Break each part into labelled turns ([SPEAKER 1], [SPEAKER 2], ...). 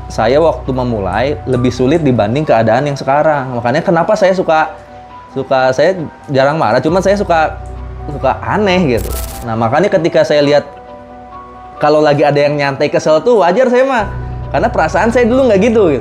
[SPEAKER 1] saya waktu memulai lebih sulit dibanding keadaan yang sekarang. Makanya kenapa saya saya jarang marah, cuman saya suka aneh gitu. Nah, makanya ketika saya lihat kalau lagi ada yang nyantai kesel tuh wajar saya mah. Karena perasaan saya dulu nggak gitu.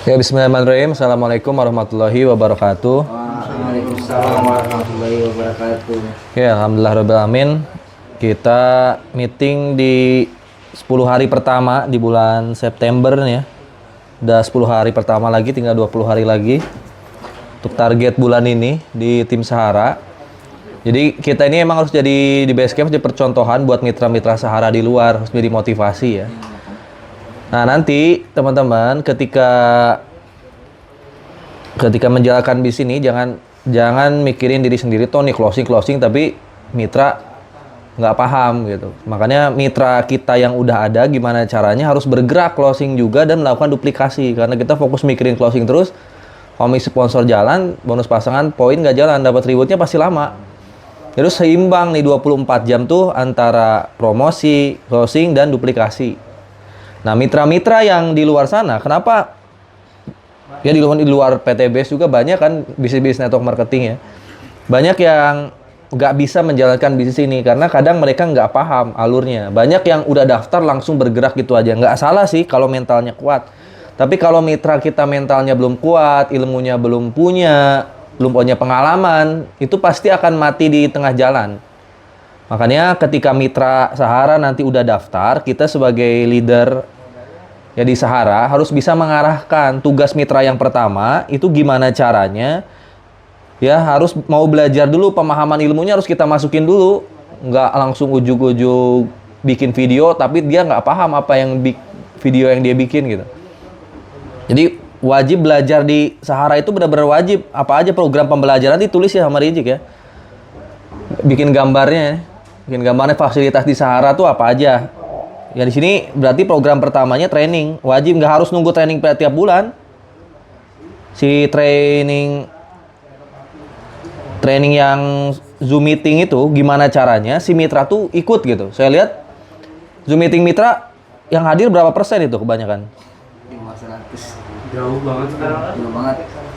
[SPEAKER 1] Ya, bismillahirrahmanirrahim. Assalamualaikum warahmatullahi wabarakatuh.
[SPEAKER 2] Waalaikumsalam warahmatullahi wabarakatuh.
[SPEAKER 1] Ya, alhamdulillahirrahmanirrahim. Kita meeting di 10 hari pertama di bulan September nih ya. Udah 10 hari pertama lagi, tinggal 20 hari lagi untuk target bulan ini di tim Sahara. Jadi kita ini emang harus jadi di base camp, jadi percontohan buat mitra-mitra Sahara di luar, harus jadi motivasi ya. Nah, nanti teman-teman ketika menjalankan bis ini jangan mikirin diri sendiri toh nih closing tapi mitra nggak paham gitu. Makanya mitra kita yang udah ada gimana caranya harus bergerak closing juga dan melakukan duplikasi, karena kita fokus mikirin closing terus. Komisi sponsor jalan, bonus pasangan, poin nggak jalan, dapat rewardnya pasti lama. Terus seimbang nih 24 jam tuh antara promosi, closing dan duplikasi. Nah, mitra-mitra yang di luar sana, kenapa? Ya di luar PTBS juga banyak kan bisnis network marketing ya. Banyak yang nggak bisa menjalankan bisnis ini karena kadang mereka nggak paham alurnya. Banyak yang udah daftar langsung bergerak gitu aja. Nggak salah sih kalau mentalnya kuat. Tapi kalau mitra kita mentalnya belum kuat, ilmunya belum punya pengalaman, itu pasti akan mati di tengah jalan. Makanya ketika mitra Sahara nanti udah daftar, kita sebagai leader ya di Sahara harus bisa mengarahkan tugas mitra yang pertama itu gimana caranya. Ya harus mau belajar dulu, pemahaman ilmunya harus kita masukin dulu. Nggak langsung ujug-ujug bikin video tapi dia nggak paham apa yang video yang dia bikin gitu. Jadi wajib belajar di Sahara itu benar-benar wajib. Apa aja program pembelajaran ditulis ya sama Rizik ya. Bikin gambarnya fasilitas di Sahara tuh apa aja. Ya di sini berarti program pertamanya training. Wajib, nggak harus nunggu training tiap bulan. Si training yang Zoom meeting itu gimana caranya si mitra tuh ikut gitu. Saya lihat Zoom meeting mitra yang hadir berapa persen itu kebanyakan?
[SPEAKER 2] 500.
[SPEAKER 3] Jauh banget sekarang.
[SPEAKER 2] Jauh banget.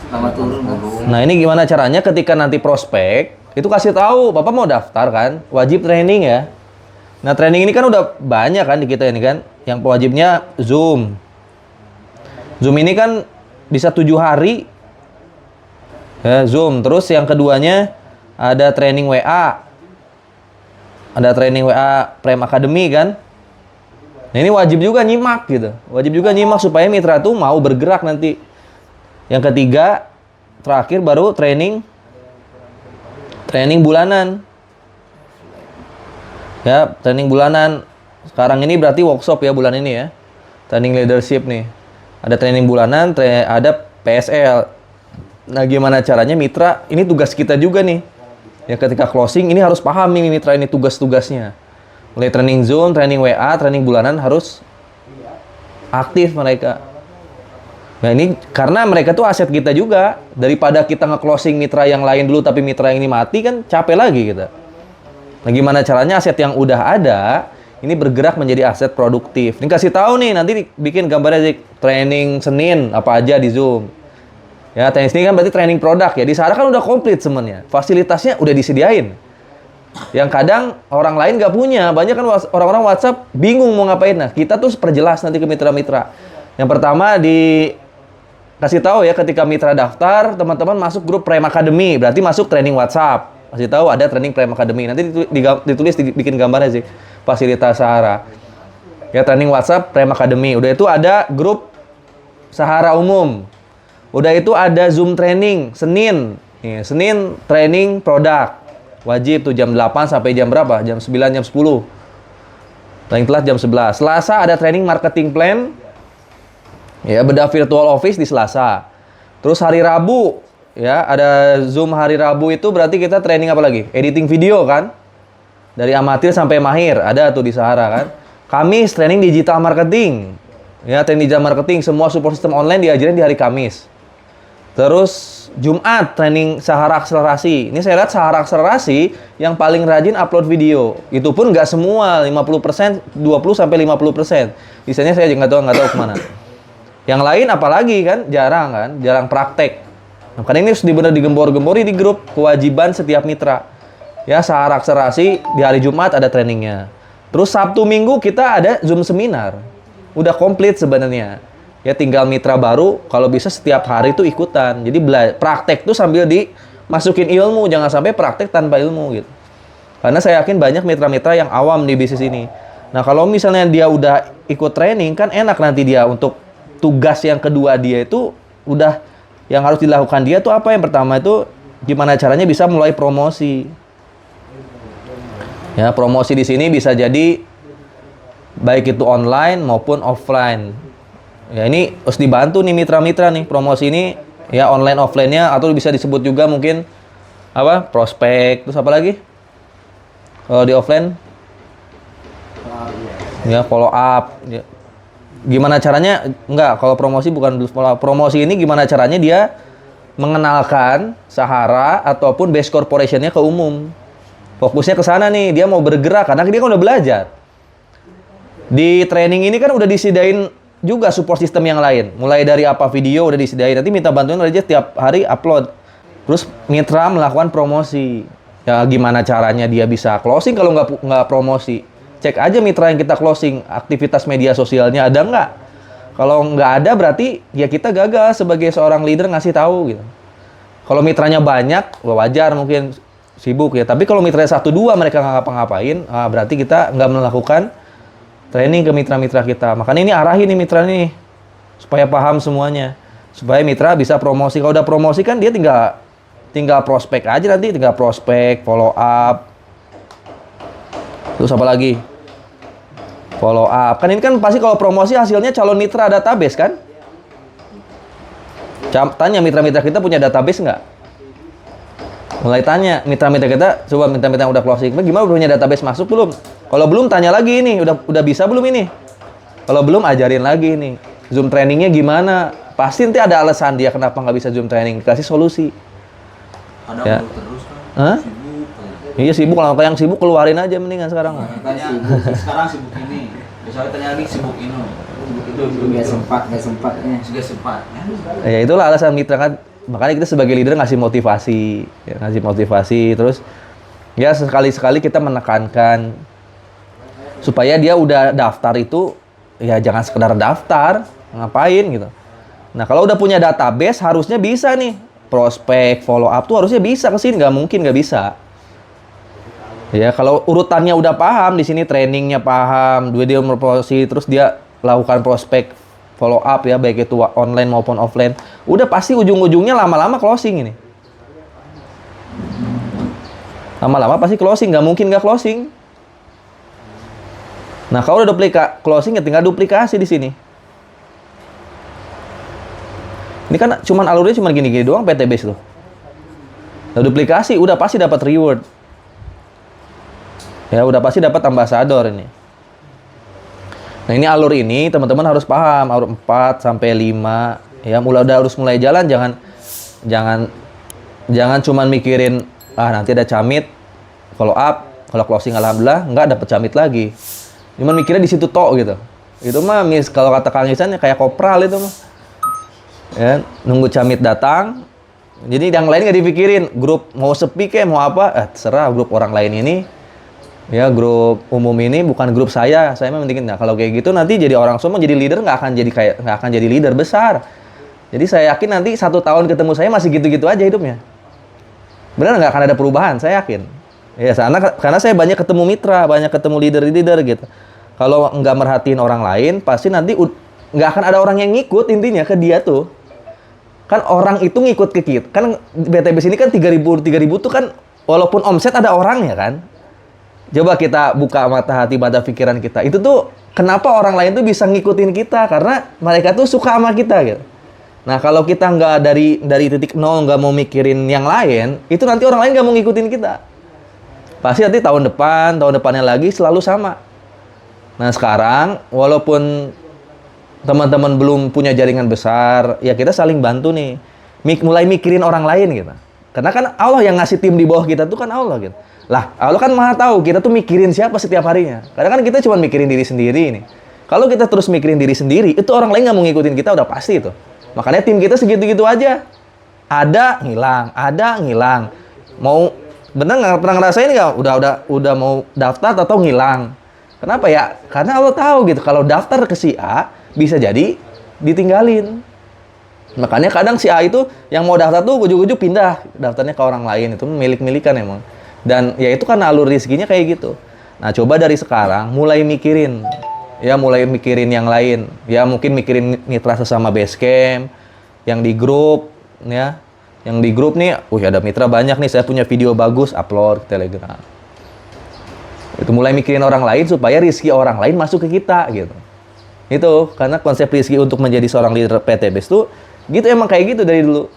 [SPEAKER 2] Sama turun.
[SPEAKER 1] Nah, ini gimana caranya ketika nanti prospek itu kasih tahu, Bapak mau daftar kan? Wajib training ya. Nah, training ini kan udah banyak kan di kita ini kan. Yang wajibnya Zoom. Zoom ini kan bisa 7 hari. Ya, Zoom. Terus yang keduanya ada training WA. Ada training WA Prime Academy kan. Nah, ini wajib juga nyimak gitu. Wajib juga nyimak supaya mitra tuh mau bergerak nanti. Yang ketiga, terakhir baru training bulanan. Ya, training bulanan. Sekarang ini berarti workshop ya bulan ini ya. Training leadership nih. Ada training bulanan, ada PSL. Nah, gimana caranya mitra? Ini tugas kita juga nih. Ya, ketika closing ini harus paham nih mitra ini tugas-tugasnya. Mulai training Zoom, training WA, training bulanan harus aktif mereka. Nah, ini karena mereka tuh aset kita juga. Daripada kita nge-closing mitra yang lain dulu tapi mitra yang ini mati kan capek lagi kita. Nah, gimana caranya aset yang udah ada ini bergerak menjadi aset produktif. Ini kasih tahu nih, nanti bikin gambarnya di training Senin apa aja di Zoom. Ya, training Senin kan berarti training produk ya. Di Sahara kan udah komplit semuanya. Fasilitasnya udah disediain. Yang kadang orang lain nggak punya. Banyak kan orang-orang WhatsApp bingung mau ngapain. Nah, kita tuh perjelas nanti ke mitra-mitra. Yang pertama kasih tahu ya ketika mitra daftar, teman-teman masuk grup Prime Academy. Berarti masuk training WhatsApp. Kasih tahu ada training Prime Academy. Nanti ditulis bikin gambarnya sih. Fasilitas Sahara. Ya, training WhatsApp Prime Academy. Udah itu ada grup Sahara umum. Udah itu ada Zoom training Senin. Nih, Senin training produk. Wajib tuh jam 8 sampai jam berapa? Jam 9, jam 10. Paling telat jam 11. Selasa ada training marketing plan. Ya, bedah virtual office di Selasa. Terus hari Rabu, ya, ada Zoom hari Rabu itu berarti kita training apa lagi? Editing video kan? Dari amatir sampai mahir, ada tuh di Sahara kan. Kamis training digital marketing. Ya, training digital marketing, semua support system online diajarin di hari Kamis. Terus Jumat training Sahara akselerasi. Ini saya lihat Sahara akselerasi yang paling rajin upload video. Itu pun nggak semua, 50%, 20 sampai 50%. Sisanya saya nggak tahu kemana. Yang lain apalagi kan jarang praktek. Nah, karena ini harus benar digembor-gembori di grup kewajiban setiap mitra. Ya, Sahara akselerasi di hari Jumat ada trainingnya. Terus Sabtu Minggu kita ada Zoom seminar. Udah komplit sebenarnya. Ya, tinggal mitra baru kalau bisa setiap hari itu ikutan. Jadi praktek tuh sambil dimasukin ilmu, jangan sampai praktek tanpa ilmu gitu. Karena saya yakin banyak mitra-mitra yang awam di bisnis ini. Nah, kalau misalnya dia udah ikut training kan enak nanti dia untuk tugas yang kedua dia itu udah yang harus dilakukan dia tuh apa? Yang pertama itu gimana caranya bisa mulai promosi. Ya, promosi di sini bisa jadi baik itu online maupun offline. Ya, ini harus dibantu nih mitra-mitra nih promosi ini ya, online offline-nya, atau bisa disebut juga mungkin apa? Prospek, terus apa lagi? Kalau di offline ya follow up. Ya. Gimana caranya? Enggak, kalau promosi bukan follow up. Promosi ini gimana caranya dia mengenalkan Sahara ataupun base corporation-nya ke umum. Fokusnya ke sana nih, dia mau bergerak karena dia kan udah belajar. Di training ini kan udah disediain juga support system yang lain. Mulai dari apa video udah disediain. Nanti minta bantuan aja tiap hari upload. Terus mitra melakukan promosi. Ya, gimana caranya dia bisa closing kalau nggak promosi? Cek aja mitra yang kita closing, aktivitas media sosialnya ada nggak? Kalau nggak ada berarti ya kita gagal sebagai seorang leader ngasih tahu gitu. Kalau mitranya banyak, wajar mungkin sibuk ya. Tapi kalau mitranya 1-2 mereka nggak ngapa-ngapain, berarti kita nggak melakukan training ke mitra-mitra kita. Makanya ini arahin nih mitra nih supaya paham semuanya. Supaya mitra bisa promosi. Kalau udah promosi kan dia tinggal prospek aja nanti, tinggal prospek, follow up. Terus apa lagi? Follow up. Kan ini kan pasti kalau promosi hasilnya calon mitra database kan? Tanya mitra-mitra kita punya database nggak? Mulai tanya mitra-mitra kita, coba mitra-mitra yang udah closing, gimana punya database masuk belum? Kalau belum tanya lagi ini, udah bisa belum ini? Kalau belum ajarin lagi nih. Zoom trainingnya gimana? Pasti nanti ada alasan dia kenapa nggak bisa Zoom training, kasih solusi.
[SPEAKER 3] Ada
[SPEAKER 1] Ya.
[SPEAKER 3] terus kan?
[SPEAKER 1] Hah?
[SPEAKER 3] Sibuk.
[SPEAKER 1] Iya sibuk, kalau yang sibuk keluarin aja mendingan sekarang.
[SPEAKER 3] Tanya, sekarang sibuk ini. Besoknya tanya lagi sibuk ini.
[SPEAKER 2] Nggak sempatnya.
[SPEAKER 3] Sudah sempat.
[SPEAKER 1] Ya itulah alasan mitra kan. Makanya kita sebagai leader ngasih motivasi, ya, terus ya sekali-sekali kita menekankan supaya dia udah daftar itu ya jangan sekedar daftar, ngapain gitu. Nah, kalau udah punya database harusnya bisa nih prospek, follow up tuh harusnya bisa ke sini, nggak mungkin nggak bisa. Ya, kalau urutannya udah paham, di sini trainingnya paham, dia promosi, terus dia lakukan prospek, follow up ya, baik itu online maupun offline, udah pasti ujung-ujungnya lama-lama closing ini. Lama-lama pasti closing, nggak mungkin nggak closing. Nah, kalau udah closing ya tinggal duplikasi di sini. Ini kan alurnya cuma gini-gini doang PT Base loh. Nah, duplikasi udah pasti dapat reward. Ya, udah pasti dapat ambassador ini. Nah, ini alur ini teman-teman harus paham, alur 4 sampai 5 ya, harus mulai jalan, jangan cuman mikirin nanti ada camit, follow up, kalau closing alhamdulillah nggak dapat camit lagi. Cuman mikirnya di situ tok gitu. Itu mah kalau kata Kang Ihsan ya kayak kopral itu mah. Ya, nunggu camit datang. Jadi yang lain nggak dipikirin, grup mau sepi kayak mau apa, terserah grup orang lain ini. Ya, grup umum ini bukan grup saya mah pentingin. Nah, kalau kayak gitu nanti jadi orang semua jadi leader nggak akan jadi leader besar. Jadi saya yakin nanti 1 tahun ketemu saya masih gitu-gitu aja hidupnya. Benar nggak akan ada perubahan, saya yakin. Ya, karena saya banyak ketemu mitra, banyak ketemu leader gitu. Kalau nggak merhatiin orang lain, pasti nanti nggak akan ada orang yang ngikut intinya ke dia tuh. Kan orang itu ngikut ke kita. Kan BTBS ini kan 3.000 tuh kan walaupun omset ada orangnya kan. Coba kita buka mata hati, mata pikiran kita. Itu tuh kenapa orang lain tuh bisa ngikutin kita? Karena mereka tuh suka sama kita gitu. Nah, kalau kita nggak dari titik nol, nggak mau mikirin yang lain, itu nanti orang lain nggak mau ngikutin kita. Pasti nanti tahun depannya lagi selalu sama. Nah, sekarang walaupun teman-teman belum punya jaringan besar, ya kita saling bantu nih. Mulai mikirin orang lain gitu. Karena kan Allah yang ngasih tim di bawah kita tuh kan Allah gitu. Lah, Allah kan Maha tahu kita tuh mikirin siapa setiap harinya. Kadang kan kita cuma mikirin diri sendiri nih. Kalau kita terus mikirin diri sendiri, itu orang lain nggak mau ngikutin kita udah pasti itu. Makanya tim kita segitu-gitu aja. Ada ngilang. Mau bener nggak pernah ngerasain nggak? Udah mau daftar atau ngilang. Kenapa ya? Karena Allah tahu gitu. Kalau daftar ke si A bisa jadi ditinggalin. Makanya kadang si A itu yang mau daftar tuh ujuk-ujuk pindah daftarnya ke orang lain, itu milik-milikan emang. Dan ya itu kan alur rezekinya kayak gitu. Nah, coba dari sekarang mulai mikirin yang lain. Ya mungkin mikirin mitra sesama Basecamp, yang di grup ya. Yang di grup nih, ada mitra banyak nih, saya punya video bagus upload ke Telegram. Itu mulai mikirin orang lain supaya rezeki orang lain masuk ke kita gitu. Itu karena konsep rezeki untuk menjadi seorang leader PTBS tuh gitu, emang kayak gitu dari dulu.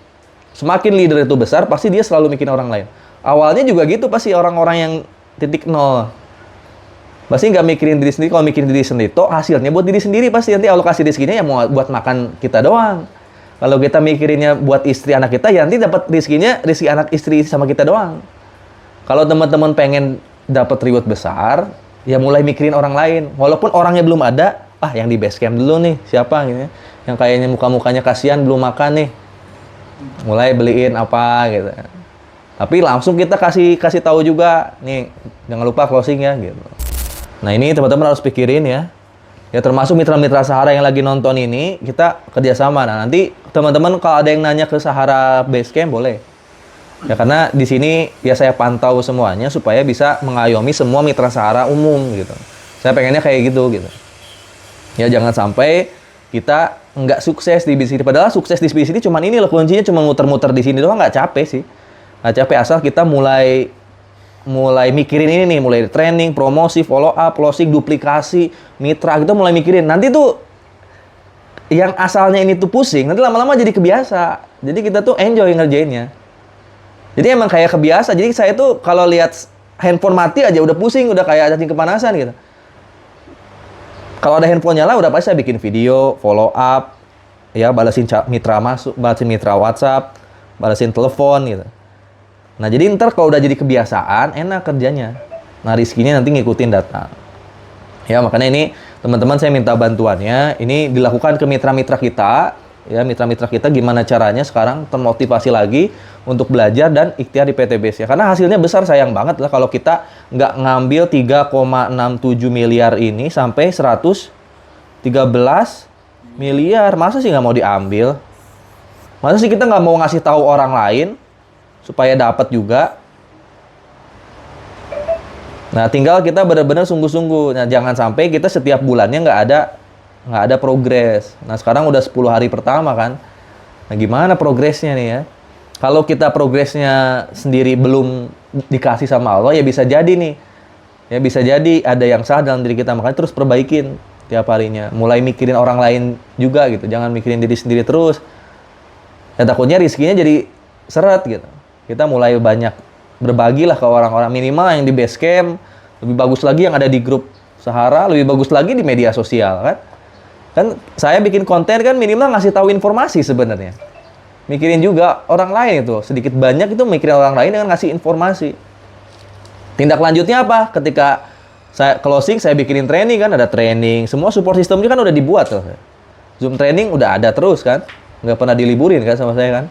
[SPEAKER 1] Semakin leader itu besar, pasti dia selalu mikirin orang lain. Awalnya juga gitu pasti orang-orang yang titik nol. Pasti nggak mikirin diri sendiri. Kalau mikirin diri sendiri, toh hasilnya buat diri sendiri pasti. Nanti alokasi rezekinya ya mau buat makan kita doang. Kalau kita mikirinnya buat istri anak kita, ya nanti dapat rezekinya, rezeki anak istri sama kita doang. Kalau teman-teman pengen dapat reward besar, ya mulai mikirin orang lain. Walaupun orangnya belum ada, yang di Basecamp dulu nih, siapa gitu ya. Yang kayaknya muka-mukanya kasihan belum makan nih, mulai beliin apa gitu. Tapi langsung kita kasih tahu juga nih, jangan lupa closing ya gitu. Nah, ini teman-teman harus pikirin ya. Ya termasuk mitra-mitra Sahara yang lagi nonton ini, kita kerjasama. Nah, nanti teman-teman kalau ada yang nanya ke Sahara Basecamp boleh. Ya karena di sini ya saya pantau semuanya supaya bisa mengayomi semua mitra Sahara umum gitu. Saya pengennya kayak gitu. Ya jangan sampai kita nggak sukses di bisnis. Padahal sukses di bisnis ini cuman ini loh, kuncinya cuma muter-muter di sini doang, nggak capek sih. Nggak capek asal kita mulai mikirin ini nih, mulai training, promosi, follow up, closing, duplikasi, mitra, kita mulai mikirin. Nanti tuh yang asalnya ini tuh pusing, nanti lama-lama jadi kebiasa. Jadi kita tuh enjoy ngerjainnya. Jadi emang kayak kebiasa. Jadi saya tuh kalau lihat handphone mati aja udah pusing, udah kayak cacing kepanasan gitu. Kalau ada handphone nyala, udah pasti saya bikin video, follow up, ya balasin mitra masuk, balasin mitra WhatsApp, balasin telepon gitu. Nah, jadi ntar kalau udah jadi kebiasaan, enak kerjanya. Nah, rezekinya nanti ngikutin datang. Ya, makanya ini teman-teman saya minta bantuannya. Ini dilakukan ke mitra-mitra kita. Ya, mitra-mitra kita gimana caranya sekarang termotivasi lagi untuk belajar dan ikhtiar di PTBS ya. Karena hasilnya besar, sayang banget lah kalau kita nggak ngambil 3,67 miliar ini sampai 113 miliar. Masa sih nggak mau diambil? Masa sih kita nggak mau ngasih tahu orang lain supaya dapat juga? Nah, tinggal kita benar-benar sungguh-sungguh. Nah, jangan sampai kita setiap bulannya nggak ada progres. Nah, sekarang udah 10 hari pertama kan. Nah, gimana progresnya nih ya? Kalau kita progresnya sendiri belum dikasih sama Allah, ya bisa jadi nih. Ya bisa jadi ada yang salah dalam diri kita. Makanya terus perbaikin tiap harinya. Mulai mikirin orang lain juga gitu. Jangan mikirin diri sendiri terus. Ya takutnya rezekinya jadi seret gitu. Kita mulai banyak berbagilah ke orang-orang, minimal yang di Basecamp. Lebih bagus lagi yang ada di grup Sahara. Lebih bagus lagi di media sosial kan. Kan saya bikin konten kan minimal ngasih tahu informasi sebenarnya. Mikirin juga orang lain itu. Sedikit banyak itu mikirin orang lain dengan ngasih informasi. Tindak lanjutnya apa? Ketika saya closing, saya bikinin training kan. Ada training. Semua support sistemnya kan udah dibuat tuh. Zoom training udah ada terus kan. Nggak pernah diliburin kan sama saya kan.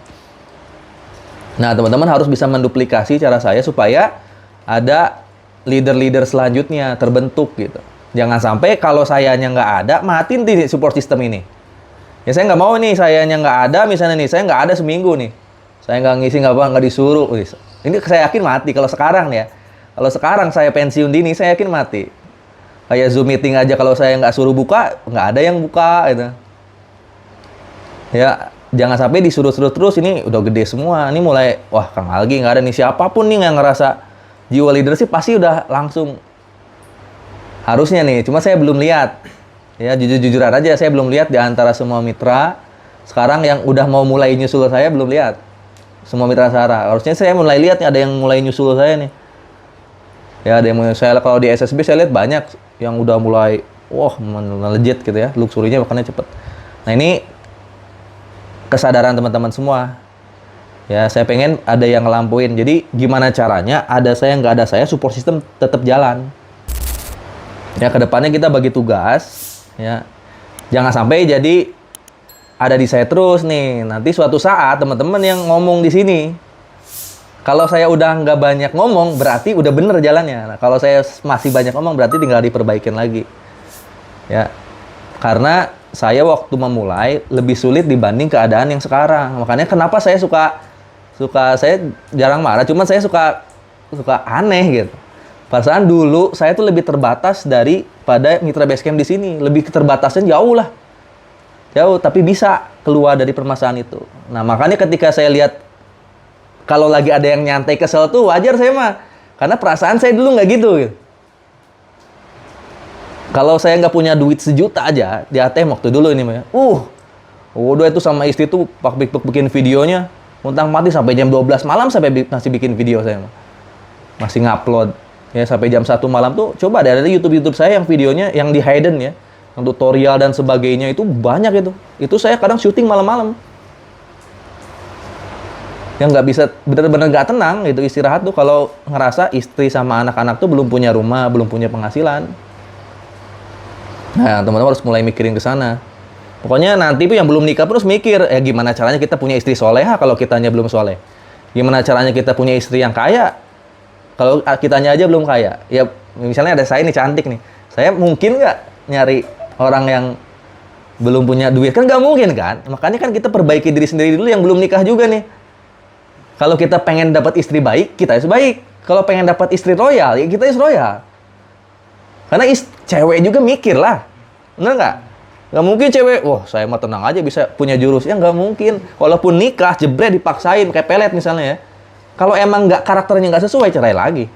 [SPEAKER 1] Nah, teman-teman harus bisa menduplikasi cara saya supaya ada leader-leader selanjutnya terbentuk gitu. Jangan sampai kalau sayanya nggak ada, matiin di support system ini. Ya saya nggak mau nih, sayanya nggak ada, misalnya nih, saya nggak ada seminggu nih. Saya nggak ngisi, nggak disuruh. Ini saya yakin mati kalau sekarang nih ya. Kalau sekarang saya pensiun dini, saya yakin mati. Kayak Zoom meeting aja kalau saya nggak suruh buka, nggak ada yang buka gitu. Ya, jangan sampai disuruh-suruh terus, ini udah gede semua. Ini mulai, wah Kang Algi nggak ada nih, siapapun nih yang ngerasa jiwa leadership pasti udah langsung. Harusnya nih, cuma saya belum lihat. Ya jujur-jujuran aja, saya belum lihat di antara semua mitra sekarang yang udah mau mulai nyusul saya belum lihat. Semua mitra Sarah. Harusnya saya mulai lihat nih ada yang mulai nyusul saya nih. Ya ada yang mulai saya kalau di SSB saya lihat banyak yang udah mulai wah legit gitu ya, luxury-nya makanya cepet. Nah ini kesadaran teman-teman semua. Ya saya pengen ada yang ngelampuin. Jadi gimana caranya ada saya nggak ada saya support system tetap jalan. Ya kedepannya kita bagi tugas. Ya, jangan sampai jadi ada di saya terus nih. Nanti suatu saat teman-teman yang ngomong di sini, kalau saya udah nggak banyak ngomong, berarti udah bener jalannya. Nah, kalau saya masih banyak ngomong, berarti tinggal diperbaikin lagi. Ya, karena saya waktu memulai lebih sulit dibanding keadaan yang sekarang. Makanya kenapa saya suka saya jarang marah, cuman saya suka aneh gitu. Perasaan dulu saya tuh lebih terbatas daripada mitra Basecamp di sini. Lebih keterbatasnya jauh lah. Jauh, tapi bisa keluar dari permasalahan itu. Nah, makanya ketika saya lihat kalau lagi ada yang nyantai kesel tuh wajar saya mah. Karena perasaan saya dulu nggak gitu. Kalau saya nggak punya duit sejuta aja di ATM waktu dulu ini mah. Udah itu sama istri tuh bikin videonya. Muntang mati sampai jam 12 malam sampai masih bikin video saya mah. Masih ngupload. Ya sampai jam 1 malam tuh coba ada YouTube saya yang videonya yang di hidden ya, yang tutorial dan sebagainya itu banyak itu. Itu saya kadang syuting malam-malam. Yang nggak bisa benar-benar nggak tenang gitu istirahat tuh kalau ngerasa istri sama anak-anak tuh belum punya rumah, belum punya penghasilan. Nah, teman-teman harus mulai mikirin ke sana. Pokoknya nanti tuh yang belum nikah terus mikir, gimana caranya kita punya istri soleha kalau kitanya belum soleh. Gimana caranya kita punya istri yang kaya kalau kitanya aja belum kaya. Ya misalnya ada saya nih cantik nih. Saya mungkin nggak nyari orang yang belum punya duit? Kan nggak mungkin kan? Makanya kan kita perbaiki diri sendiri dulu yang belum nikah juga nih. Kalau kita pengen dapat istri baik, kita harus baik. Kalau pengen dapat istri royal, ya kita harus royal. Karena cewek juga mikir lah. Bener nggak? Nggak mungkin cewek, wah saya mah tenang aja bisa punya jurus. Ya nggak mungkin. Walaupun nikah, jebret dipaksain, kayak pelet misalnya ya. Kalau emang nggak karakternya nggak sesuai, cerai lagi.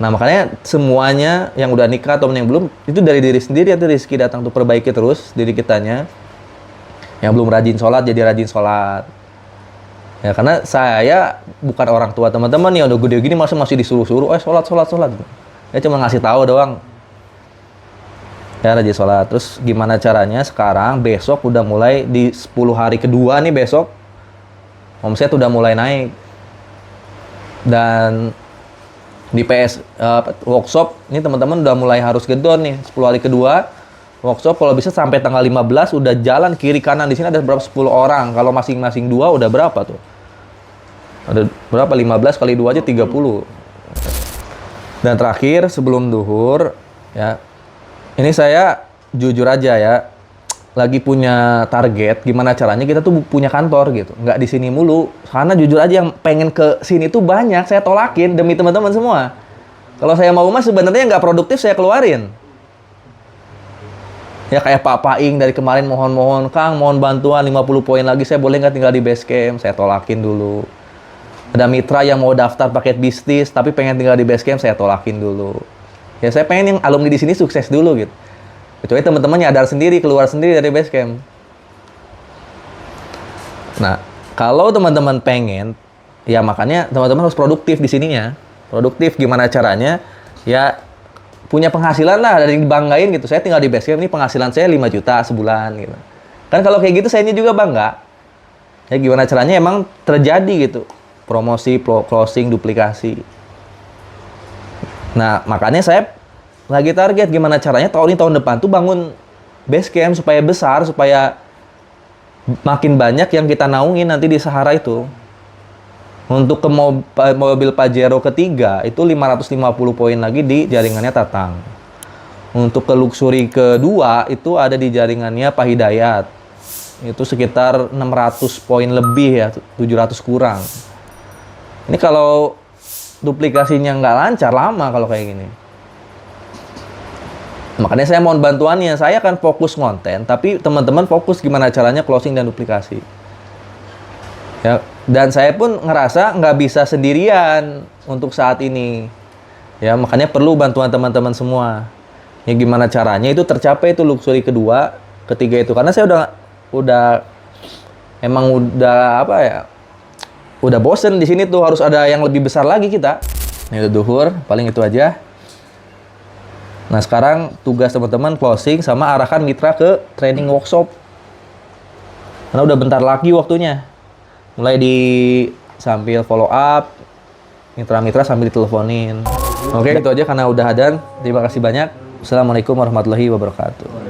[SPEAKER 1] Nah makanya semuanya yang udah nikah atau yang belum, itu dari diri sendiri atau rezeki datang tuh perbaiki terus diri kitanya. Yang belum rajin sholat, jadi rajin sholat. Ya karena saya bukan orang tua teman-teman yang udah gede gini masih disuruh-suruh, sholat. Ya cuma ngasih tahu doang. Ya rajin sholat. Terus gimana caranya sekarang, besok udah mulai di 10 hari kedua nih besok, omset udah mulai naik. Dan di workshop, ini teman-teman udah mulai harus gedor nih, 10 hari kedua, workshop kalau bisa sampai tanggal 15 udah jalan kiri kanan. Di sini ada berapa? 10 orang, kalau masing-masing 2 udah berapa tuh? Ada berapa? 15 kali 2 aja 30. Dan terakhir, sebelum duhur, ya, ini saya jujur aja ya, lagi punya target gimana caranya kita tuh punya kantor gitu, nggak di sini mulu. Karena jujur aja yang pengen ke sini tuh banyak, saya tolakin demi teman-teman semua. Kalau saya mau mah sebenarnya nggak produktif saya keluarin. Ya kayak Pak Paing dari kemarin mohon Kang, mohon bantuan 50 poin lagi, saya boleh nggak tinggal di Basecamp? Saya tolakin dulu. Ada mitra yang mau daftar paket bisnis tapi pengen tinggal di Basecamp, saya tolakin dulu. Ya saya pengen yang alumni di sini sukses dulu gitu. Kecuali teman-teman nyadar sendiri, keluar sendiri dari Basecamp. Nah, kalau teman-teman pengen, ya makanya teman-teman harus produktif di sininya. Produktif gimana caranya? Ya punya penghasilan lah, dari dibanggain gitu. Saya tinggal di Basecamp, ini penghasilan saya 5 juta sebulan gitu. Kan kalau kayak gitu saya juga bangga. Ya gimana caranya emang terjadi gitu. Promosi, closing, duplikasi. Nah, makanya saya lagi target gimana caranya tahun ini tahun depan tuh bangun Basecamp supaya besar, supaya makin banyak yang kita naungin nanti di Sahara itu. Untuk ke mobil Pajero ketiga itu 550 poin lagi di jaringannya Tatang. Untuk ke luxury kedua itu ada di jaringannya Pak Hidayat. Itu sekitar 600 poin lebih ya, 700 kurang. Ini kalau duplikasinya nggak lancar lama kalau kayak gini. Makanya saya mohon bantuannya. Saya akan fokus konten, tapi teman-teman fokus gimana caranya closing dan duplikasi. Ya, dan saya pun ngerasa nggak bisa sendirian untuk saat ini. Ya, makanya perlu bantuan teman-teman semua. Ya gimana caranya itu tercapai itu luxury kedua, ketiga itu. Karena saya udah emang udah apa ya? Udah bosen di sini tuh, harus ada yang lebih besar lagi kita. Ini udah duhur, paling itu aja. Nah, sekarang tugas teman-teman closing sama arahkan mitra ke training workshop. Karena udah bentar lagi waktunya. Mulai sambil follow up, mitra-mitra sambil diteleponin. Oke, itu aja karena udah adzan. Terima kasih banyak. Assalamualaikum warahmatullahi wabarakatuh.